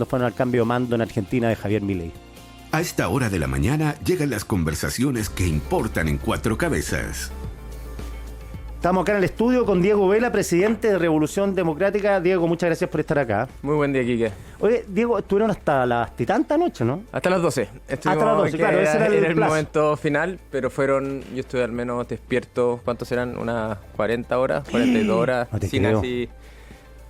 fueron al cambio de mando en Argentina de Javier Milei. A esta hora de la mañana llegan las conversaciones que importan en Cuatro Cabezas. Estamos acá en el estudio con Diego Vela, presidente de Revolución Democrática. Diego, muchas gracias por estar acá. Muy buen día, Quique. Oye, Diego, estuvieron hasta las tanta noche, ¿no? Hasta las 12. Hasta las 12, claro, ese era el momento final, pero yo estuve al menos despierto, ¿cuántos eran? Unas 40 horas, 42 horas, no te sin creo. así,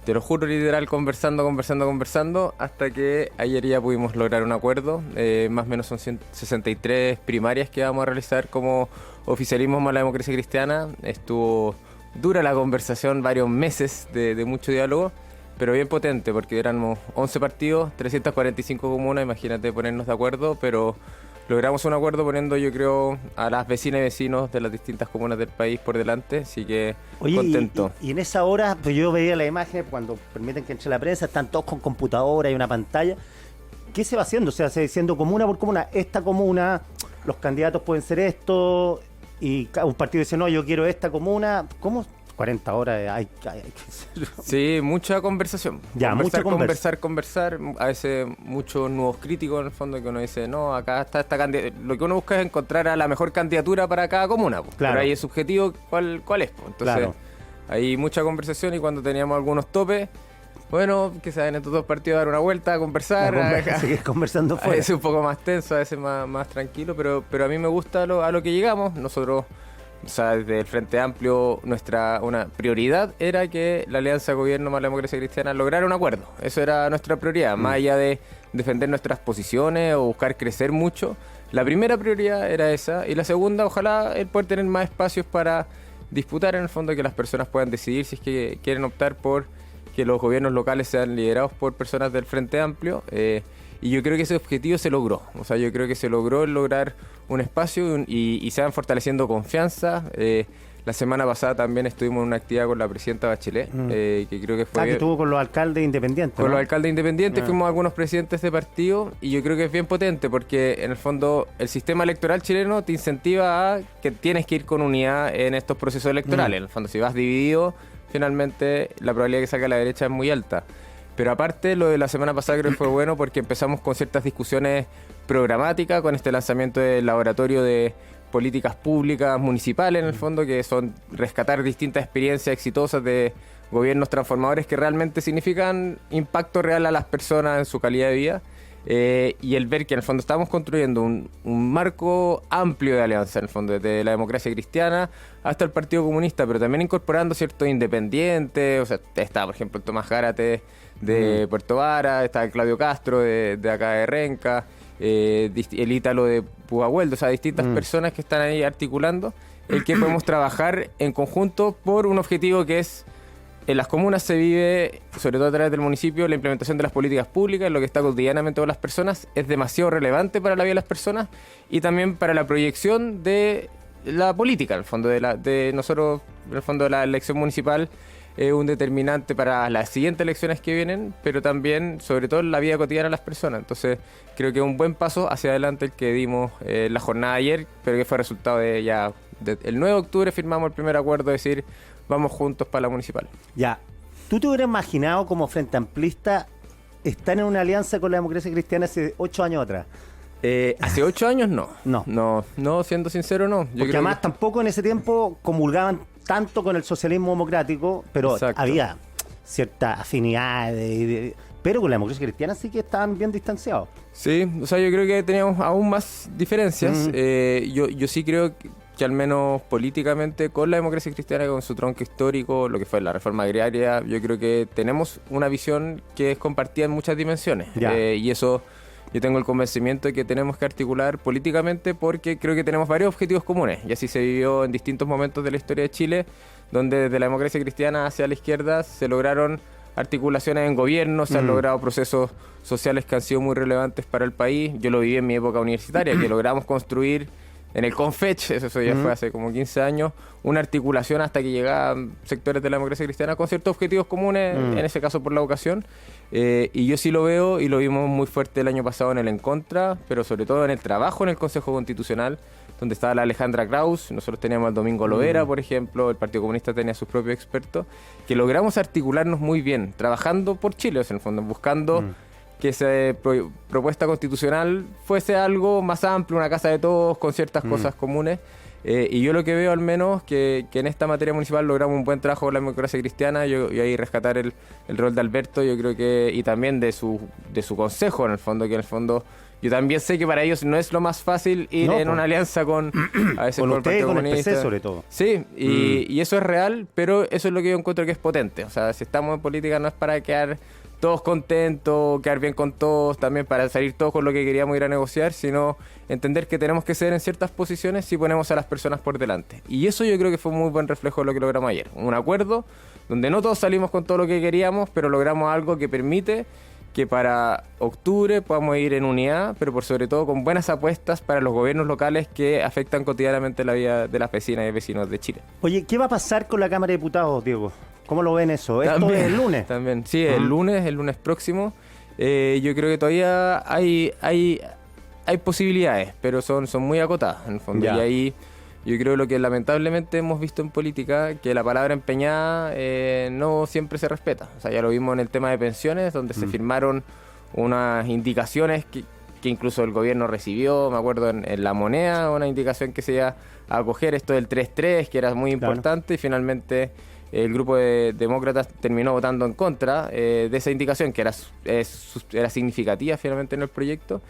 te lo juro, literal, conversando, hasta que ayer ya pudimos lograr un acuerdo. Más o menos son 63 primarias que vamos a realizar como oficialismo más la democracia cristiana. Estuvo dura la conversación, varios meses de mucho diálogo, pero bien potente, porque éramos 11 partidos, 345 comunas, imagínate ponernos de acuerdo, pero logramos un acuerdo poniendo, yo creo, a las vecinas y vecinos de las distintas comunas del país por delante, así que contento. Y en esa hora, pues yo veía las imágenes cuando permiten que entre la prensa, están todos con computadora y una pantalla. ¿Qué se va haciendo? O sea, se va diciendo comuna por comuna, esta comuna, los candidatos pueden ser esto, y un partido dice, no, yo quiero esta comuna. ¿Cómo? 40 horas hay que hacerlo. Sí, mucha conversación. Ya, Conversar. A veces muchos nuevos críticos, en el fondo, que uno dice, no, acá está esta candidatura. Lo que uno busca es encontrar a la mejor candidatura para cada comuna. Pues. Claro. Pero ahí es subjetivo cuál es. Pues. Entonces, claro, hay mucha conversación, y cuando teníamos algunos topes, bueno, quizás en estos dos partidos dar una vuelta, a conversar. Seguir conversando A fuera. veces un poco más tenso, a veces más tranquilo, pero a mí me gusta a lo que llegamos. Nosotros, o sea, desde el Frente Amplio, una prioridad era que la Alianza Gobierno más la Democracia Cristiana lograra un acuerdo. Eso era nuestra prioridad, más allá de defender nuestras posiciones o buscar crecer mucho. La primera prioridad era esa, y la segunda, ojalá el poder tener más espacios para disputar, en el fondo, que las personas puedan decidir si es que quieren optar por que los gobiernos locales sean liderados por personas del Frente Amplio. Y yo creo que ese objetivo se logró. O sea, yo creo que se logró lograr un espacio y se van fortaleciendo confianza. La semana pasada también estuvimos en una actividad con la presidenta Bachelet, que creo que fue... que estuvo con los alcaldes independientes, Con ¿no? los alcaldes independientes, fuimos algunos presidentes de partido, y yo creo que es bien potente, porque en el fondo el sistema electoral chileno te incentiva a que tienes que ir con unidad en estos procesos electorales. En el fondo, si vas dividido, finalmente la probabilidad de que salga a la derecha es muy alta. Pero aparte, lo de la semana pasada creo que fue bueno, porque empezamos con ciertas discusiones programáticas, con este lanzamiento del laboratorio de políticas públicas municipales, en el fondo, que son rescatar distintas experiencias exitosas de gobiernos transformadores que realmente significan impacto real a las personas en su calidad de vida. Y el ver que en el fondo estamos construyendo un marco amplio de alianza, en el fondo, desde la democracia cristiana hasta el Partido Comunista, pero también incorporando ciertos independientes. O sea, está, por ejemplo, el Tomás Gárate de Puerto Vara, está el Claudio Castro de acá de Renca, el Ítalo de Pudahuel, o sea, distintas personas que están ahí articulando el que podemos trabajar en conjunto por un objetivo que es: en las comunas se vive, sobre todo a través del municipio, la implementación de las políticas públicas, lo que está cotidianamente con las personas, es demasiado relevante para la vida de las personas y también para la proyección de la política, en el fondo, de nosotros, en el fondo, de la elección municipal es un determinante para las siguientes elecciones que vienen, pero también, sobre todo, en la vida cotidiana de las personas. Entonces, creo que es un buen paso hacia adelante el que dimos la jornada de ayer, pero que fue resultado de ya, el 9 de octubre firmamos el primer acuerdo, es decir, vamos juntos para la municipal. Ya, ¿tú te hubieras imaginado como Frente Amplista estar en una alianza con la democracia cristiana hace 8 años atrás? Hace 8 años no. No, siendo sincero, no. Porque además tampoco en ese tiempo comulgaban tanto con el socialismo democrático, pero exacto, había cierta afinidad, pero con la democracia cristiana sí que estaban bien distanciados. Sí, o sea, yo creo que teníamos aún más diferencias. Yo sí creo que al menos políticamente, con la democracia cristiana, con su tronco histórico, lo que fue la reforma agraria, yo creo que tenemos una visión que es compartida en muchas dimensiones. Y eso, yo tengo el convencimiento de que tenemos que articular políticamente, porque creo que tenemos varios objetivos comunes, y así se vivió en distintos momentos de la historia de Chile, donde desde la democracia cristiana hacia la izquierda se lograron articulaciones en gobierno, se han logrado procesos sociales que han sido muy relevantes para el país. Yo lo viví en mi época universitaria, que logramos construir en el Confech, eso ya fue hace como 15 años, una articulación hasta que llegaban sectores de la democracia cristiana con ciertos objetivos comunes, en ese caso por la educación. Y yo sí lo veo, y lo vimos muy fuerte el año pasado en el En Contra, pero sobre todo en el trabajo en el Consejo Constitucional, donde estaba la Alejandra Kraus, nosotros teníamos al Domingo Lovera, por ejemplo, el Partido Comunista tenía sus propios expertos, que logramos articularnos muy bien, trabajando por Chile, o sea, en el fondo, buscando que esa propuesta constitucional fuese algo más amplio, una casa de todos, con ciertas cosas comunes. Y yo lo que veo al menos que en esta materia municipal logramos un buen trabajo con la democracia cristiana. Y ahí rescatar el rol de Alberto, yo creo que, y también de su consejo en el fondo, que en el fondo yo también sé que para ellos no es lo más fácil ir en una alianza con a veces con el usted, Partido con el Comunista. PC sobre todo. Sí, y eso es real, pero eso es lo que yo encuentro que es potente. O sea, si estamos en política no es para quedar todos contentos, quedar bien con todos, también para salir todos con lo que queríamos ir a negociar, sino entender que tenemos que ceder en ciertas posiciones si ponemos a las personas por delante. Y eso yo creo que fue un muy buen reflejo de lo que logramos ayer. Un acuerdo donde no todos salimos con todo lo que queríamos, pero logramos algo que permite que para octubre podamos ir en unidad, pero por sobre todo con buenas apuestas para los gobiernos locales que afectan cotidianamente la vida de las vecinas y vecinos de Chile. Oye, ¿qué va a pasar con la Cámara de Diputados, Diego? ¿Cómo lo ven eso? ¿Esto es el lunes? También, sí, el lunes próximo. Yo creo que todavía hay posibilidades, pero son muy acotadas en el fondo. Ya. Y ahí yo creo lo que lamentablemente hemos visto en política, que la palabra empeñada no siempre se respeta. O sea, ya lo vimos en el tema de pensiones, donde se firmaron unas indicaciones que incluso el gobierno recibió, me acuerdo en La Moneda, una indicación que se iba a acoger esto del 3-3, que era muy importante, y finalmente el grupo de demócratas terminó votando en contra de esa indicación, que era significativa finalmente en el proyecto.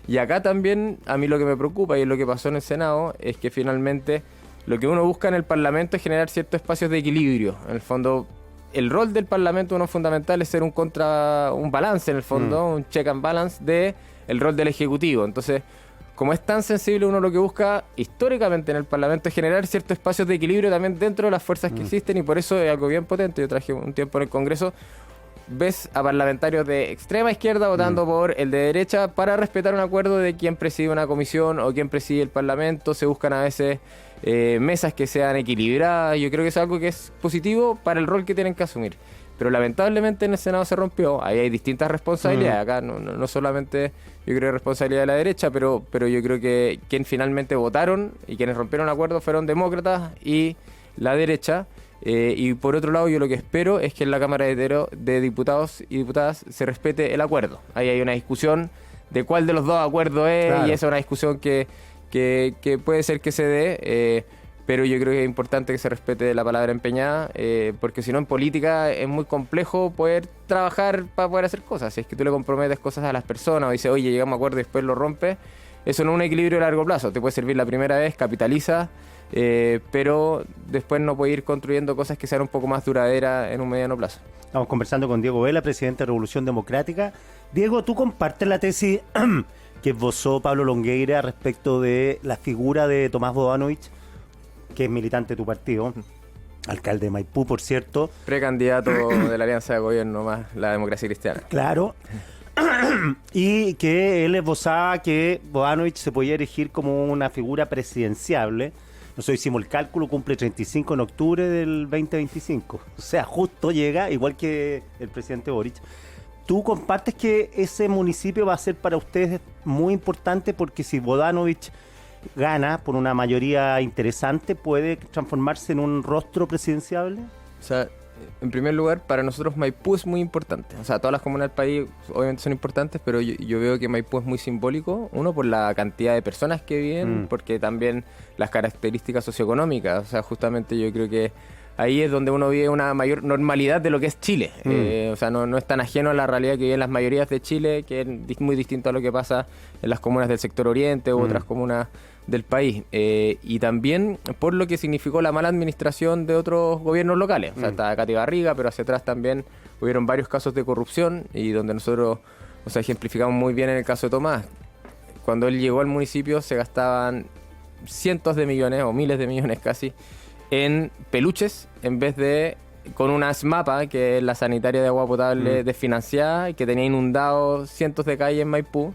Y acá también, a mí lo que me preocupa, y es lo que pasó en el Senado, es que finalmente lo que uno busca en el Parlamento es generar ciertos espacios de equilibrio. En el fondo, el rol del Parlamento, uno fundamental, es ser un balance, en el fondo, un check and balance de el rol del Ejecutivo. Entonces, como es tan sensible, uno lo que busca históricamente en el Parlamento es generar ciertos espacios de equilibrio también dentro de las fuerzas que existen, y por eso es algo bien potente. Yo traje un tiempo en el Congreso, ves a parlamentarios de extrema izquierda votando por el de derecha para respetar un acuerdo de quién preside una comisión o quién preside el Parlamento. Se buscan a veces mesas que sean equilibradas. Yo creo que es algo que es positivo para el rol que tienen que asumir. Pero lamentablemente en el Senado se rompió. Ahí hay distintas responsabilidades. Acá no solamente yo creo responsabilidad de la derecha, pero yo creo que quienes finalmente votaron y quienes rompieron acuerdos fueron demócratas y la derecha. Y por otro lado, yo lo que espero es que en la Cámara de Diputados y Diputadas se respete el acuerdo. Ahí hay una discusión de cuál de los dos acuerdos es, claro, y esa es una discusión que puede ser que se dé, pero yo creo que es importante que se respete la palabra empeñada, porque si no en política es muy complejo poder trabajar para poder hacer cosas. Si es que tú le comprometes cosas a las personas o dices, oye, llegamos a acuerdo y después lo rompes, eso no es un equilibrio a largo plazo. Te puede servir la primera vez, capitaliza, pero después no puede ir construyendo cosas que sean un poco más duraderas en un mediano plazo. Estamos conversando con Diego Vela, presidente de Revolución Democrática. Diego, ¿tú compartes la tesis que esbozó Pablo Longueira respecto de la figura de Tomás Bodanovich, que es militante de tu partido, alcalde de Maipú, por cierto? Precandidato de la Alianza de Gobierno más la Democracia Cristiana. Claro. Y que él esbozaba que Bodanovich se podía erigir como una figura presidenciable. Nosotros hicimos el cálculo, cumple 35 en octubre del 2025. O sea, justo llega, igual que el presidente Boric. ¿Tú compartes que ese municipio va a ser para ustedes muy importante? Porque si Bodanovich gana por una mayoría interesante, ¿puede transformarse en un rostro presidenciable? O sea, en primer lugar, para nosotros Maipú es muy importante. O sea, todas las comunas del país obviamente son importantes, pero yo veo que Maipú es muy simbólico. Uno, por la cantidad de personas que viven, porque también las características socioeconómicas. O sea, justamente yo creo que ahí es donde uno vive una mayor normalidad de lo que es Chile. O sea, no es tan ajeno a la realidad que viven las mayorías de Chile, que es muy distinto a lo que pasa en las comunas del sector oriente u otras comunas del país. Y también por lo que significó la mala administración de otros gobiernos locales. O sea, está Katy Barriga, pero hacia atrás también hubieron varios casos de corrupción, y donde nosotros, o sea, ejemplificamos muy bien en el caso de Tomás. Cuando él llegó al municipio se gastaban cientos de millones o miles de millones casi en peluches, en vez de con una SMAPA, que es la sanitaria de agua potable desfinanciada, y que tenía inundado cientos de calles en Maipú.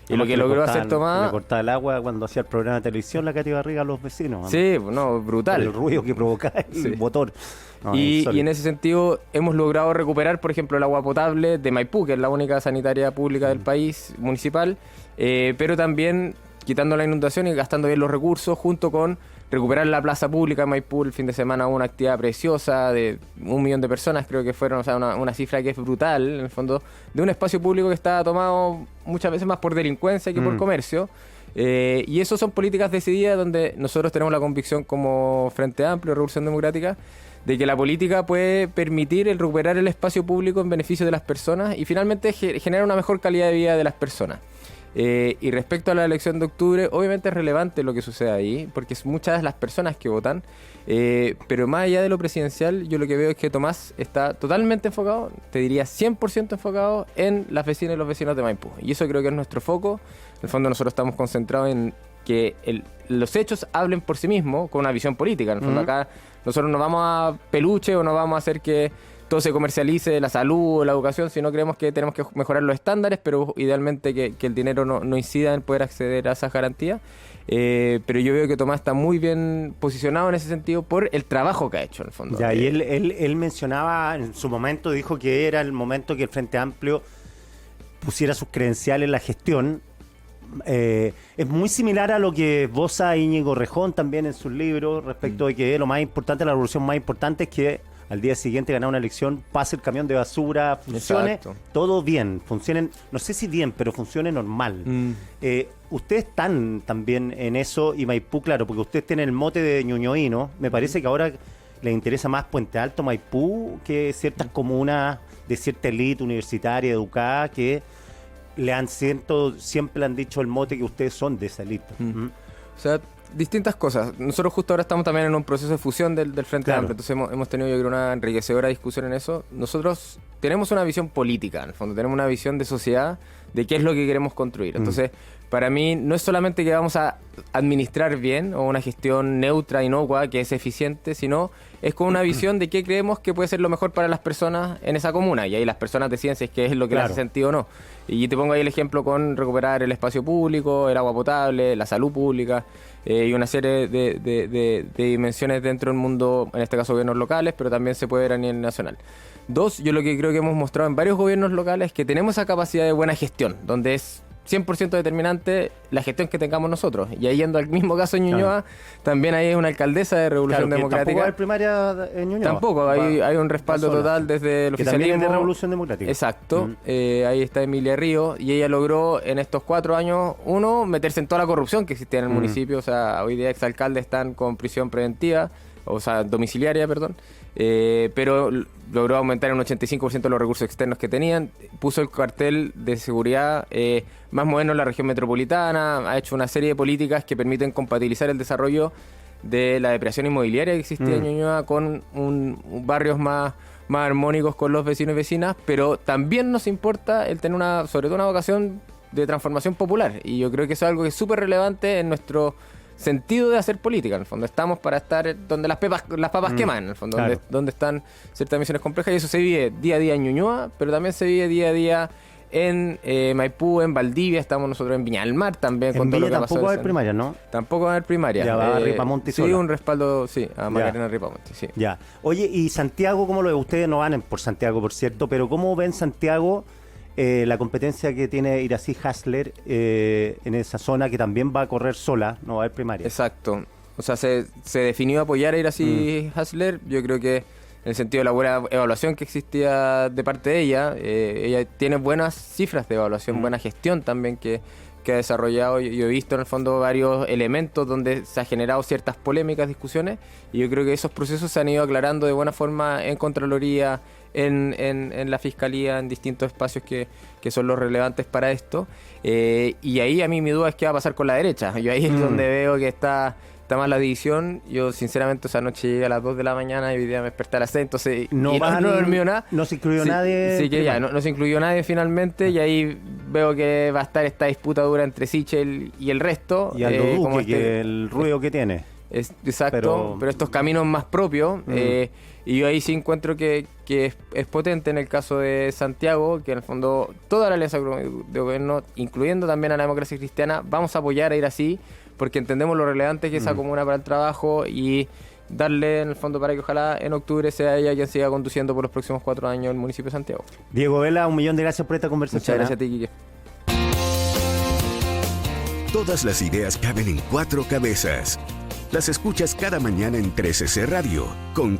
Y lo que logró hacer Tomás... Le cortaba el agua cuando hacía el programa de televisión, la Katy Barriga, a los vecinos. Sí, no, brutal. El ruido que provocaba el motor. No, y en ese sentido hemos logrado recuperar, por ejemplo, el agua potable de Maipú, que es la única sanitaria pública del país, municipal, pero también quitando la inundación y gastando bien los recursos, junto con recuperar la plaza pública de Maipú. El fin de semana hubo una actividad preciosa de 1 millón de personas, creo que fueron, o sea, una cifra que es brutal, en el fondo, de un espacio público que está tomado muchas veces más por delincuencia que por comercio. Y eso son políticas decididas donde nosotros tenemos la convicción como Frente Amplio, Revolución Democrática, de que la política puede permitir el recuperar el espacio público en beneficio de las personas y finalmente generar una mejor calidad de vida de las personas. Y respecto a la elección de octubre, obviamente es relevante lo que sucede ahí, porque es muchas las personas que votan, pero más allá de lo presidencial, yo lo que veo es que Tomás está totalmente enfocado, te diría 100% enfocado en las vecinas y los vecinos de Maipú. Y eso creo que es nuestro foco. En el fondo nosotros estamos concentrados en que los hechos hablen por sí mismos con una visión política. En el fondo acá nosotros no vamos a peluche o no vamos a hacer que todo se comercialice, la salud o la educación, sino creemos que tenemos que mejorar los estándares, pero idealmente que el dinero no incida en poder acceder a esas garantías. Pero yo veo que Tomás está muy bien posicionado en ese sentido por el trabajo que ha hecho, en el fondo. Ya, y él mencionaba en su momento, dijo que era el momento que el Frente Amplio pusiera sus credenciales en la gestión. Es muy similar a lo que esboza Íñigo Rejón también en sus libros respecto de que lo más importante, la revolución más importante es que al día siguiente ganar una elección, pase el camión de basura, funcione. Exacto. Todo bien, funcione, no sé si bien, pero funcione normal. Ustedes están también en eso, y Maipú, claro, porque ustedes tienen el mote de ñuñoíno. Me parece que ahora les interesa más Puente Alto, Maipú, que ciertas comunas de cierta élite universitaria, educada, que siempre le han dicho el mote que ustedes son de esa élite. O sea, distintas cosas. Nosotros justo ahora estamos también en un proceso de fusión del Frente Amplio, entonces hemos tenido, yo creo, una enriquecedora discusión en eso. Nosotros tenemos una visión política, en el fondo, tenemos una visión de sociedad, de qué es lo que queremos construir. Entonces, para mí, no es solamente que vamos a administrar bien o una gestión neutra, inocua, que es eficiente, sino es con una visión de qué creemos que puede ser lo mejor para las personas en esa comuna. Y ahí las personas deciden si es que es lo que les hace sentido o no. Y te pongo ahí el ejemplo con recuperar el espacio público, el agua potable, la salud pública, y una serie de dimensiones dentro del mundo, en este caso gobiernos locales, pero también se puede ver a nivel nacional. 2, yo lo que creo que hemos mostrado en varios gobiernos locales es que tenemos esa capacidad de buena gestión, donde es 100% determinante la gestión que tengamos nosotros. Y ahí, yendo al mismo caso en Ñuñoa, también hay una alcaldesa de Revolución Democrática. Tampoco hay primaria en Ñuñoa. Tampoco, hay un respaldo total desde el oficialismo. También es de Revolución Democrática. Exacto. Ahí está Emilia Ríos, y ella logró en estos 4 años, meterse en toda la corrupción que existía en el municipio. O sea, hoy día exalcaldes están con prisión preventiva, o sea, domiciliaria, perdón. Pero logró aumentar en un 85% los recursos externos que tenían, puso el cartel de seguridad más moderno en la región metropolitana, ha hecho una serie de políticas que permiten compatibilizar el desarrollo de la depredación inmobiliaria que existía en Ñuñoa con barrios más armónicos con los vecinos y vecinas, pero también nos importa el tener sobre todo una vocación de transformación popular, y yo creo que eso es algo que es súper relevante en nuestro sentido de hacer política. En el fondo estamos para estar donde las papas queman, en el fondo, claro, donde están ciertas misiones complejas, y eso se vive día a día en Ñuñoa, pero también se vive día a día en Maipú, en Valdivia, estamos nosotros en Viña del Mar también. En Villa tampoco va a haber primaria, ¿no? Tampoco va a haber primaria. Ya va a Ripamonte sola. Sí, un respaldo, sí, a Macarena Ripamonte, sí. Ya. Oye, ¿y Santiago cómo lo ven? Ustedes no van por Santiago, por cierto, pero ¿cómo ven Santiago la competencia que tiene Iracy Hasler en esa zona, que también va a correr sola, no va a haber primaria? Exacto. O sea, se definió apoyar a Iracy Hasler. Yo creo que en el sentido de la buena evaluación que existía de parte de ella tiene buenas cifras de evaluación, buena gestión también que ha desarrollado. Yo he visto en el fondo varios elementos donde se ha generado ciertas polémicas, discusiones, y yo creo que esos procesos se han ido aclarando de buena forma en Contraloría, en la Fiscalía, en distintos espacios que son los relevantes para esto. Y ahí a mí mi duda es qué va a pasar con la derecha. Yo ahí es donde veo que está más la división. Yo sinceramente esa noche llegué a las 2 de la mañana y hoy día me desperté a las 6, entonces no dormí nada. No se incluyó nadie. Sí, que ya no se incluyó nadie finalmente, y ahí veo que va a estar esta disputa dura entre Sichel y el resto. Y Aldo Duque, que el ruido que tiene. Exacto, pero estos caminos más propios, y yo ahí sí encuentro que es potente en el caso de Santiago, que en el fondo toda la alianza de gobierno, incluyendo también a la democracia cristiana, vamos a apoyar a ir así, porque entendemos lo relevante que es esa comuna para el trabajo, y darle en el fondo para que ojalá en octubre sea ella quien siga conduciendo por los próximos 4 años el municipio de Santiago. Diego Vela, 1.000.000 de gracias por esta conversación. Muchas gracias a ti, Quique. Todas las ideas caben en 4 cabezas. Las escuchas cada mañana en 13C Radio, con